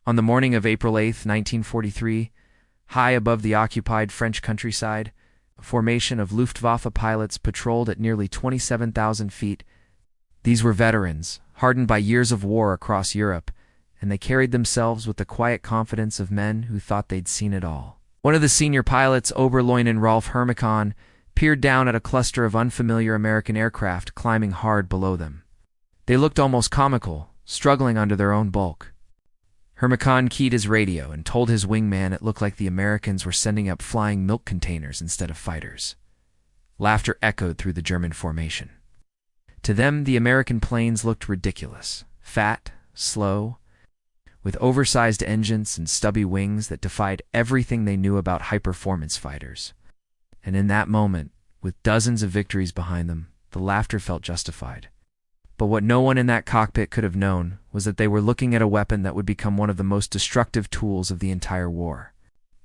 On the morning of April 8, 1943, high above the occupied French countryside, a formation of Luftwaffe pilots patrolled at nearly 27,000 feet. These were veterans, hardened by years of war across Europe, and they carried themselves with the quiet confidence of men who thought they'd seen it all. One of the senior pilots, Oberleutnant Rolf Hermikon, peered down at a cluster of unfamiliar American aircraft climbing hard below them. They looked almost comical, struggling under their own bulk. Hermikon keyed his radio and told his wingman it looked like the Americans were sending up flying milk containers instead of fighters. Laughter echoed through the German formation. To them, the American planes looked ridiculous, fat, slow, with oversized engines and stubby wings that defied everything they knew about high-performance fighters. And in that moment, with dozens of victories behind them, the laughter felt justified. But what no one in that cockpit could have known was that they were looking at a weapon that would become one of the most destructive tools of the entire war.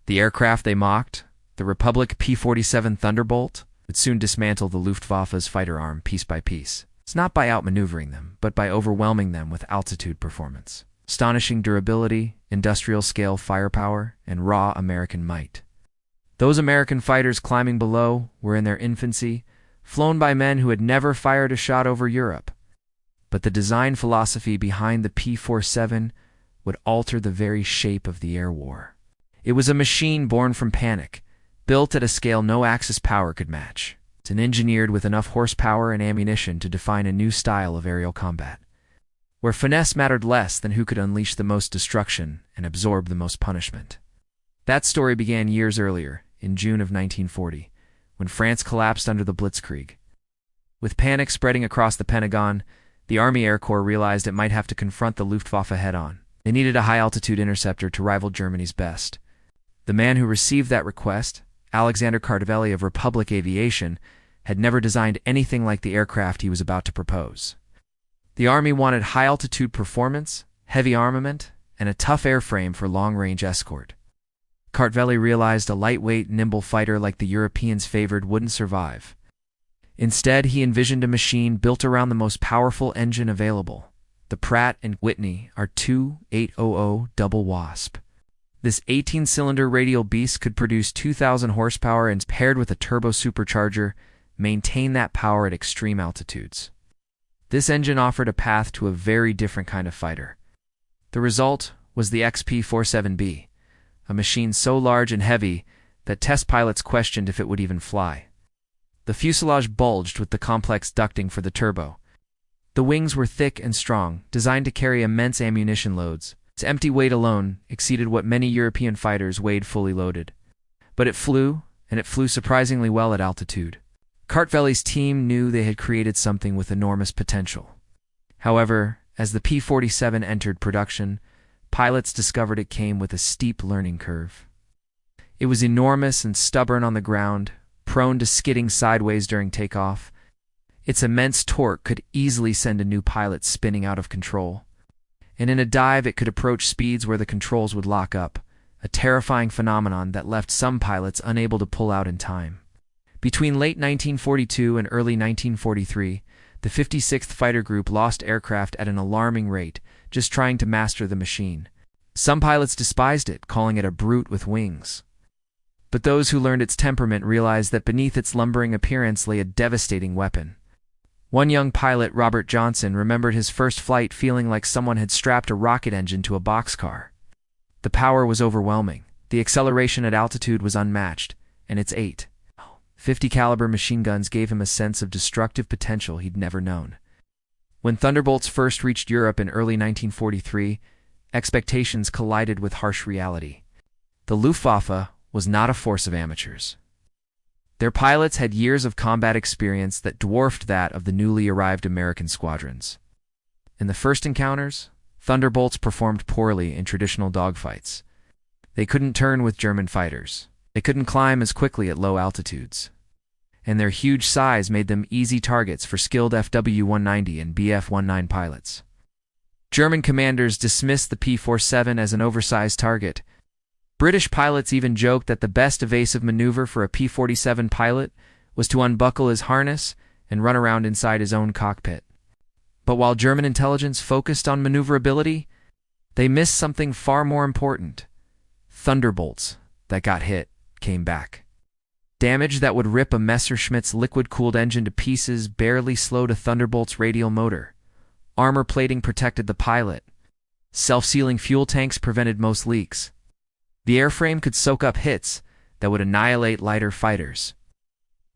The aircraft they mocked, the Republic P-47 Thunderbolt, would soon dismantle the Luftwaffe's fighter arm piece by piece. It's not by outmaneuvering them, but by overwhelming them with altitude performance, astonishing durability, industrial-scale firepower, and raw American might. Those American fighters climbing below were in their infancy, flown by men who had never fired a shot over Europe. But the design philosophy behind the P-47 would alter the very shape of the air war. It was a machine born from panic, built at a scale no Axis power could match. It's engineered with enough horsepower and ammunition to define a new style of aerial combat, where finesse mattered less than who could unleash the most destruction and absorb the most punishment. That story began years earlier, in June of 1940, when France collapsed under the Blitzkrieg. With panic spreading across the Pentagon, the Army Air Corps realized it might have to confront the Luftwaffe head-on. They needed a high-altitude interceptor to rival Germany's best. The man who received that request, Alexander Kartveli of Republic Aviation, had never designed anything like the aircraft he was about to propose. The Army wanted high-altitude performance, heavy armament, and a tough airframe for long-range escort. Kartveli realized a lightweight, nimble fighter like the Europeans favored wouldn't survive. Instead, he envisioned a machine built around the most powerful engine available, the Pratt & Whitney R2800 Double Wasp. This 18-cylinder radial beast could produce 2,000 horsepower and, paired with a turbo supercharger, maintain that power at extreme altitudes. This engine offered a path to a very different kind of fighter. The result was the XP-47B, a machine so large and heavy that test pilots questioned if it would even fly. The fuselage bulged with the complex ducting for the turbo. The wings were thick and strong, designed to carry immense ammunition loads. Its empty weight alone exceeded what many European fighters weighed fully loaded. But it flew, and it flew surprisingly well at altitude. Kartveli's team knew they had created something with enormous potential. However, as the P-47 entered production, pilots discovered it came with a steep learning curve. It was enormous and stubborn on the ground, prone to skidding sideways during takeoff. Its immense torque could easily send a new pilot spinning out of control. And in a dive, it could approach speeds where the controls would lock up, a terrifying phenomenon that left some pilots unable to pull out in time. Between late 1942 and early 1943, the 56th Fighter Group lost aircraft at an alarming rate, just trying to master the machine. Some pilots despised it, calling it a brute with wings. But those who learned its temperament realized that beneath its lumbering appearance lay a devastating weapon. One young pilot, Robert Johnson, remembered his first flight feeling like someone had strapped a rocket engine to a boxcar. The power was overwhelming, the acceleration at altitude was unmatched, and its 50 caliber machine guns gave him a sense of destructive potential he'd never known. When Thunderbolts first reached Europe in early 1943, expectations collided with harsh reality. The Luftwaffe was not a force of amateurs. Their pilots had years of combat experience that dwarfed that of the newly arrived American squadrons. In the first encounters, Thunderbolts performed poorly in traditional dogfights. They couldn't turn with German fighters. They couldn't climb as quickly at low altitudes. And their huge size made them easy targets for skilled FW-190 and BF-19 pilots. German commanders dismissed the P-47 as an oversized target. British pilots even joked that the best evasive maneuver for a P-47 pilot was to unbuckle his harness and run around inside his own cockpit. But while German intelligence focused on maneuverability, They missed something far more important. Thunderbolts that got hit came back. Damage that would rip a Messerschmitt's liquid-cooled engine to pieces barely slowed a Thunderbolt's radial motor. Armor plating protected the pilot. Self-sealing fuel tanks prevented most leaks. The airframe could soak up hits that would annihilate lighter fighters.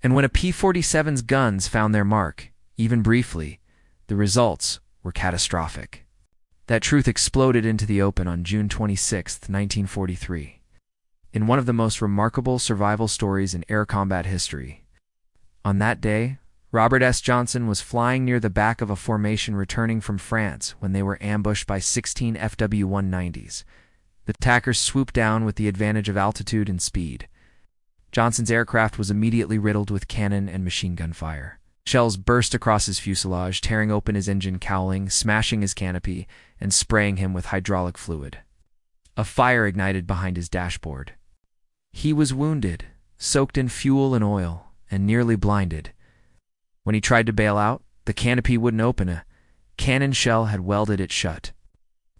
And when a P-47's guns found their mark, even briefly, the results were catastrophic. That truth exploded into the open on June 26, 1943. In one of the most remarkable survival stories in air combat history. On that day, Robert S. Johnson was flying near the back of a formation returning from France when they were ambushed by 16 FW-190s. The attackers swooped down with the advantage of altitude and speed. Johnson's aircraft was immediately riddled with cannon and machine gun fire. Shells burst across his fuselage, tearing open his engine cowling, smashing his canopy, and spraying him with hydraulic fluid. A fire ignited behind his dashboard. He was wounded, soaked in fuel and oil, and nearly blinded. When he tried to bail out, the canopy wouldn't open. A cannon shell had welded it shut.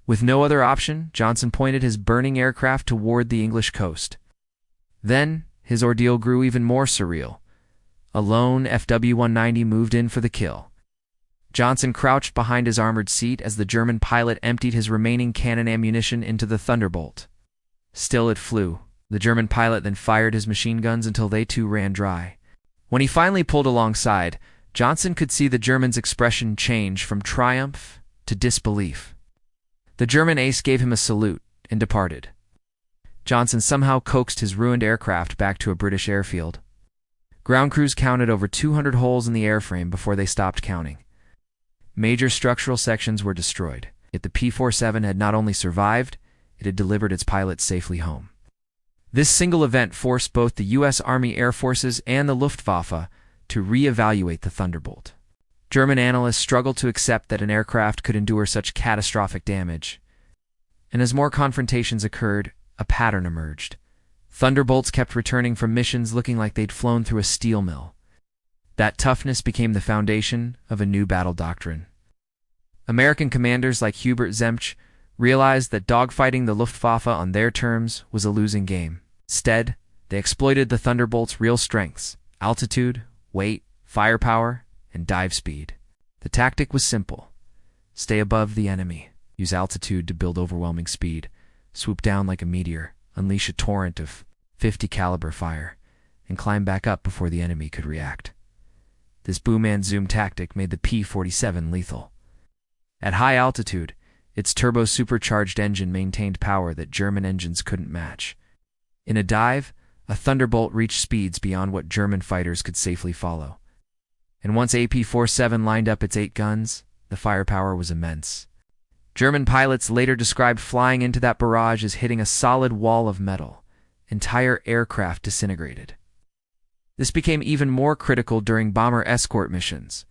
With no other option, Johnson pointed his burning aircraft toward the English coast. Then, his ordeal grew even more surreal. A lone FW-190 moved in for the kill. Johnson crouched behind his armored seat as the German pilot emptied his remaining cannon ammunition into the Thunderbolt. Still it flew. The German pilot then fired his machine guns until they too ran dry. When he finally pulled alongside, Johnson could see the German's expression change from triumph to disbelief. The German ace gave him a salute and departed. Johnson somehow coaxed his ruined aircraft back to a British airfield. Ground crews counted over 200 holes in the airframe before they stopped counting. Major structural sections were destroyed, yet the P-47 had not only survived, it had delivered its pilots safely home. This single event forced both the U.S. Army Air Forces and the Luftwaffe to re-evaluate the Thunderbolt. German analysts struggled to accept that an aircraft could endure such catastrophic damage. And as more confrontations occurred, a pattern emerged. Thunderbolts kept returning from missions looking like they'd flown through a steel mill. That toughness became the foundation of a new battle doctrine. American commanders like Hubert Zemsch realized that dogfighting the Luftwaffe on their terms was a losing game. Instead, they exploited the Thunderbolt's real strengths: altitude, weight, firepower, and dive speed. The tactic was simple. Stay above the enemy, use altitude to build overwhelming speed, swoop down like a meteor, unleash a torrent of .50 caliber fire, and climb back up before the enemy could react. This boom and zoom tactic made the P-47 lethal. At high altitude, its turbo-supercharged engine maintained power that German engines couldn't match. In a dive, a Thunderbolt reached speeds beyond what German fighters could safely follow. And once AP-47 lined up its 8 guns, the firepower was immense. German pilots later described flying into that barrage as hitting a solid wall of metal. Entire aircraft disintegrated. This became even more critical during bomber escort missions.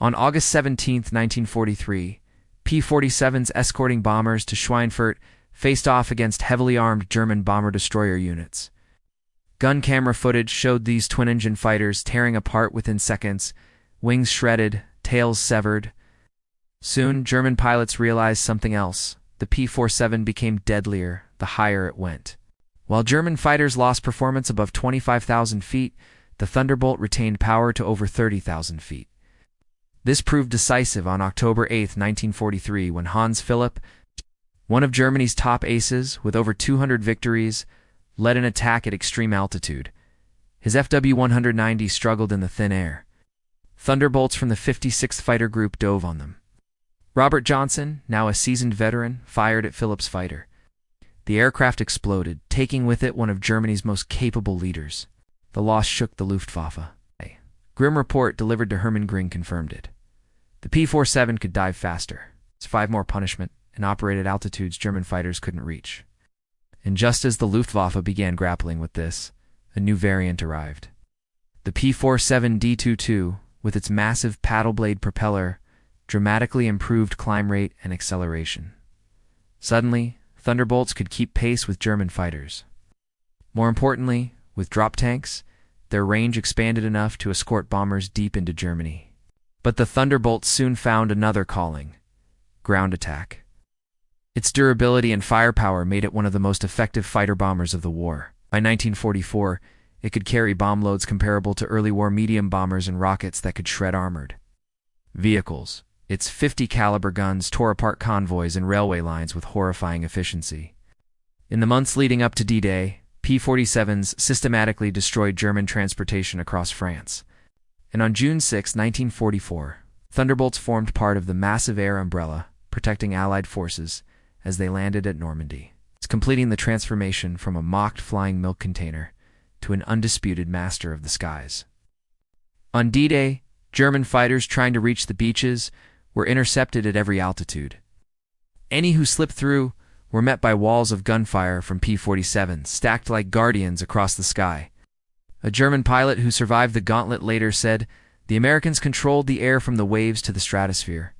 On August 17, 1943, P-47s escorting bombers to Schweinfurt faced off against heavily armed German bomber-destroyer units. Gun camera footage showed these twin-engine fighters tearing apart within seconds, wings shredded, tails severed. Soon, German pilots realized something else. The P-47 became deadlier the higher it went. While German fighters lost performance above 25,000 feet, the Thunderbolt retained power to over 30,000 feet. This proved decisive on October 8, 1943, when Hans Philipp, one of Germany's top aces with over 200 victories, led an attack at extreme altitude. His FW-190 struggled in the thin air. Thunderbolts from the 56th Fighter Group dove on them. Robert Johnson, now a seasoned veteran, fired at Philipp's fighter. The aircraft exploded, taking with it one of Germany's most capable leaders. The loss shook the Luftwaffe. A grim report delivered to Hermann Göring confirmed it. The P-47 could dive faster, survive more punishment, and operate at altitudes German fighters couldn't reach. And just as the Luftwaffe began grappling with this, a new variant arrived. The P-47 D-22, with its massive paddle blade propeller, dramatically improved climb rate and acceleration. Suddenly, Thunderbolts could keep pace with German fighters. More importantly, with drop tanks, their range expanded enough to escort bombers deep into Germany. But the Thunderbolts soon found another calling: ground attack. Its durability and firepower made it one of the most effective fighter bombers of the war. By 1944, it could carry bomb loads comparable to early war medium bombers and rockets that could shred armored vehicles. Its 50 caliber guns tore apart convoys and railway lines with horrifying efficiency. In the months leading up to D-Day, P-47s systematically destroyed German transportation across France. And on June 6, 1944, Thunderbolts formed part of the massive air umbrella, protecting Allied forces as they landed at Normandy, completing the transformation from a mocked flying milk container to an undisputed master of the skies. On D-Day, German fighters trying to reach the beaches were intercepted at every altitude. Any who slipped through were met by walls of gunfire from P-47s stacked like guardians across the sky. A German pilot who survived the gauntlet later said, "The Americans controlled the air from the waves to the stratosphere."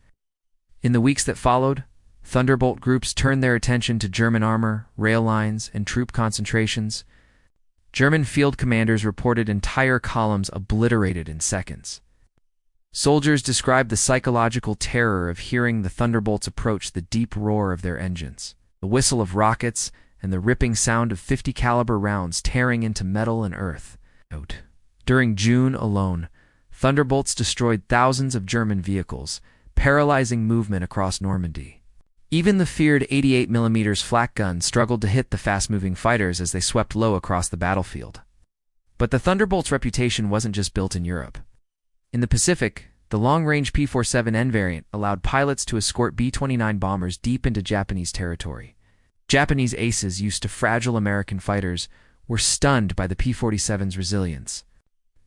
In the weeks that followed, Thunderbolt groups turned their attention to German armor, rail lines, and troop concentrations. German field commanders reported entire columns obliterated in seconds. Soldiers described the psychological terror of hearing the Thunderbolts approach, the deep roar of their engines, the whistle of rockets, and the ripping sound of 50 caliber rounds tearing into metal and earth. During June alone, Thunderbolts destroyed thousands of German vehicles, paralyzing movement across Normandy. Even the feared 88mm flak gun struggled to hit the fast-moving fighters as they swept low across the battlefield. But the Thunderbolt's reputation wasn't just built in Europe. In the Pacific, the long-range P-47N variant allowed pilots to escort B-29 bombers deep into Japanese territory. Japanese aces used to fragile American fighters were stunned by the P-47's resilience.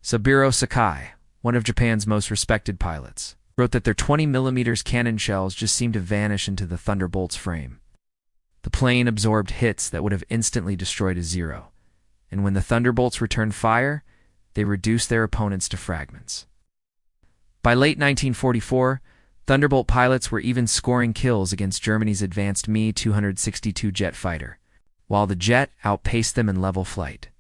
Saburo Sakai, one of Japan's most respected pilots, wrote that their 20mm cannon shells just seemed to vanish into the Thunderbolt's frame. The plane absorbed hits that would have instantly destroyed a zero, and when the Thunderbolts returned fire, they reduced their opponents to fragments. By late 1944, Thunderbolt pilots were even scoring kills against Germany's advanced Me-262 jet fighter, while the jet outpaced them in level flight.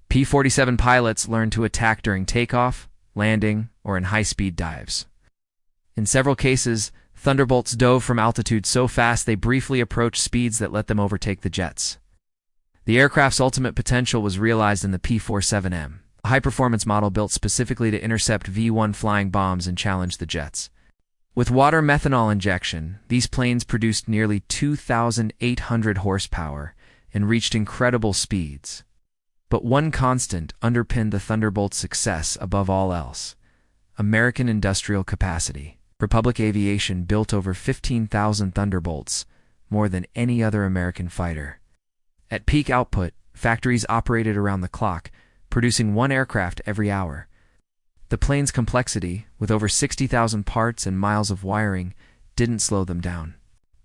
P-47 pilots learned to attack during takeoff, landing, or in high-speed dives. In several cases, Thunderbolts dove from altitude so fast they briefly approached speeds that let them overtake the jets. The aircraft's ultimate potential was realized in the P-47M, a high-performance model built specifically to intercept V-1 flying bombs and challenge the jets. With water methanol injection, these planes produced nearly 2,800 horsepower and reached incredible speeds. But one constant underpinned the Thunderbolt's success above all else: American industrial capacity. Republic Aviation built over 15,000 Thunderbolts, more than any other American fighter. At peak output, factories operated around the clock, producing one aircraft every hour. The plane's complexity, with over 60,000 parts and miles of wiring, didn't slow them down.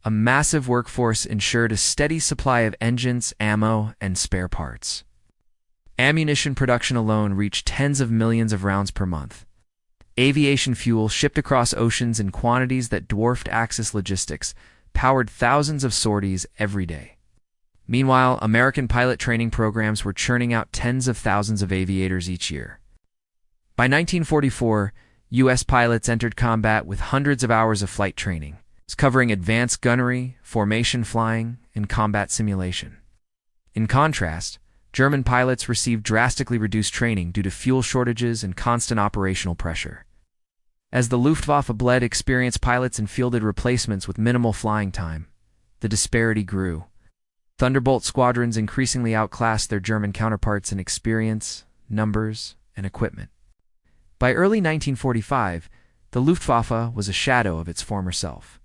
A massive workforce ensured a steady supply of engines, ammo, and spare parts. Ammunition production alone reached tens of millions of rounds per month. Aviation fuel shipped across oceans in quantities that dwarfed Axis logistics powered thousands of sorties every day. Meanwhile, American pilot training programs were churning out tens of thousands of aviators each year. By 1944, U.S. pilots entered combat with hundreds of hours of flight training, covering advanced gunnery, formation flying, and combat simulation. In contrast, German pilots received drastically reduced training due to fuel shortages and constant operational pressure. As the Luftwaffe bled experienced pilots and fielded replacements with minimal flying time, the disparity grew. Thunderbolt squadrons increasingly outclassed their German counterparts in experience, numbers, and equipment. By early 1945, the Luftwaffe was a shadow of its former self.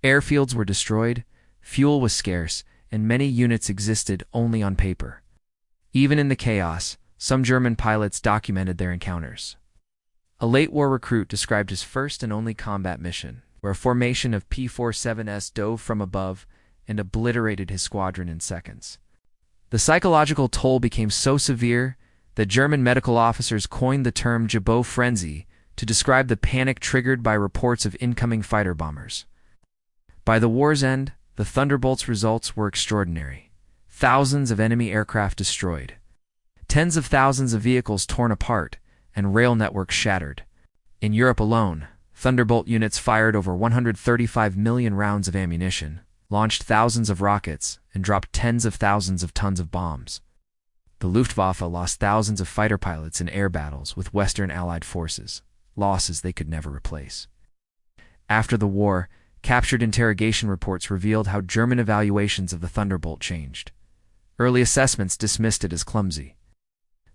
Airfields were destroyed, fuel was scarce, and many units existed only on paper. Even in the chaos, some German pilots documented their encounters. A late-war recruit described his first and only combat mission, where a formation of P-47s dove from above and obliterated his squadron in seconds. The psychological toll became so severe that German medical officers coined the term Jabot frenzy to describe the panic triggered by reports of incoming fighter bombers. By the war's end, the Thunderbolt's results were extraordinary. Thousands of enemy aircraft destroyed, tens of thousands of vehicles torn apart, and rail networks shattered. In Europe alone, Thunderbolt units fired over 135 million rounds of ammunition, launched thousands of rockets, and dropped tens of thousands of tons of bombs. The Luftwaffe lost thousands of fighter pilots in air battles with Western Allied forces, losses they could never replace. After the war, captured interrogation reports revealed how German evaluations of the Thunderbolt changed. Early assessments dismissed it as clumsy.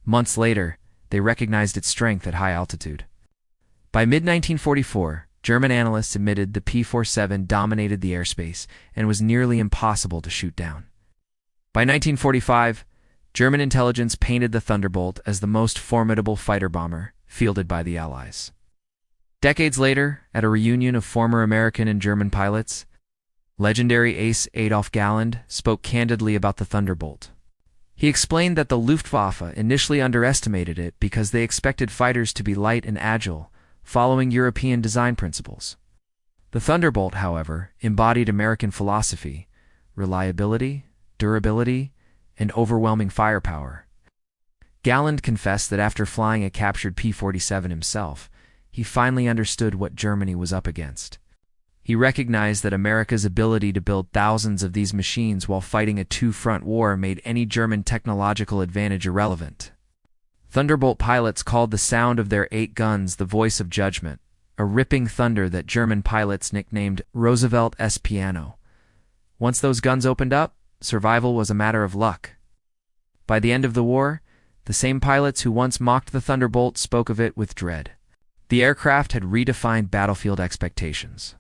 Months later, they recognized its strength at high altitude. By mid-1944, German analysts admitted the P-47 dominated the airspace and was nearly impossible to shoot down. By 1945, German intelligence painted the Thunderbolt as the most formidable fighter bomber fielded by the Allies. Decades later, at a reunion of former American and German pilots, legendary ace Adolf Galland spoke candidly about the Thunderbolt. He explained that the Luftwaffe initially underestimated it because they expected fighters to be light and agile, following European design principles. The Thunderbolt, however, embodied American philosophy, reliability, durability, and overwhelming firepower. Galland confessed that after flying a captured P-47 himself, he finally understood what Germany was up against. He recognized that America's ability to build thousands of these machines while fighting a two-front war made any German technological advantage irrelevant. Thunderbolt pilots called the sound of their 8 guns the voice of judgment, a ripping thunder that German pilots nicknamed Roosevelt's piano. Once those guns opened up, survival was a matter of luck. By the end of the war, the same pilots who once mocked the Thunderbolt spoke of it with dread. The aircraft had redefined battlefield expectations.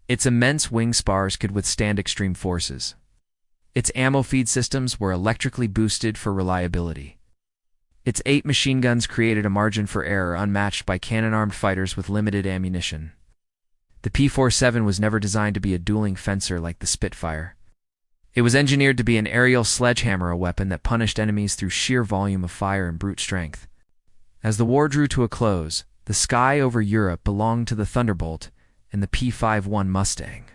Its immense wing spars could withstand extreme forces. Its ammo feed systems were electrically boosted for reliability. Its 8 machine guns created a margin for error unmatched by cannon-armed fighters with limited ammunition. The P-47 was never designed to be a dueling fencer like the Spitfire. It was engineered to be an aerial sledgehammer, a weapon that punished enemies through sheer volume of fire and brute strength. As the war drew to a close, the sky over Europe belonged to the Thunderbolt and the P-51 Mustang.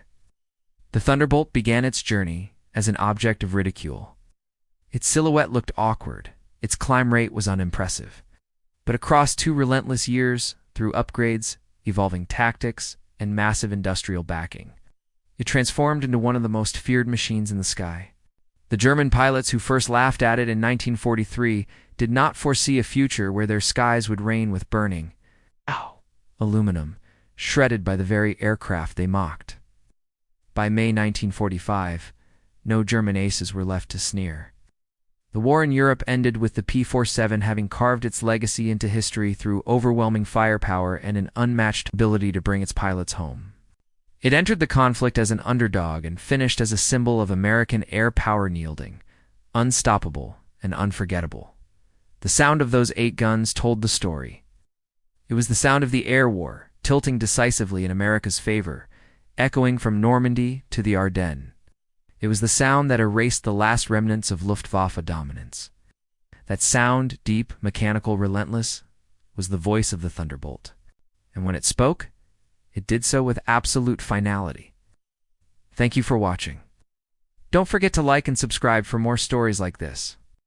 The Thunderbolt began its journey as an object of ridicule. Its silhouette looked awkward. Its climb rate was unimpressive. But across 2 relentless years, through upgrades, evolving tactics, and massive industrial backing, it transformed into one of the most feared machines in the sky. The German pilots who first laughed at it in 1943 did not foresee a future where their skies would rain with burning aluminum, shredded by the very aircraft they mocked. By May 1945, no German aces were left to sneer. The war in Europe ended with the P-47 having carved its legacy into history through overwhelming firepower and an unmatched ability to bring its pilots home. It entered the conflict as an underdog and finished as a symbol of American air power yielding, unstoppable and unforgettable. The sound of those 8 guns told the story. It was the sound of the air war, tilting decisively in America's favor, echoing from Normandy to the Ardennes. It was the sound that erased the last remnants of Luftwaffe dominance. That sound, deep, mechanical, relentless, was the voice of the Thunderbolt. And when it spoke, it did so with absolute finality. Thank you for watching. Don't forget to like and subscribe for more stories like this.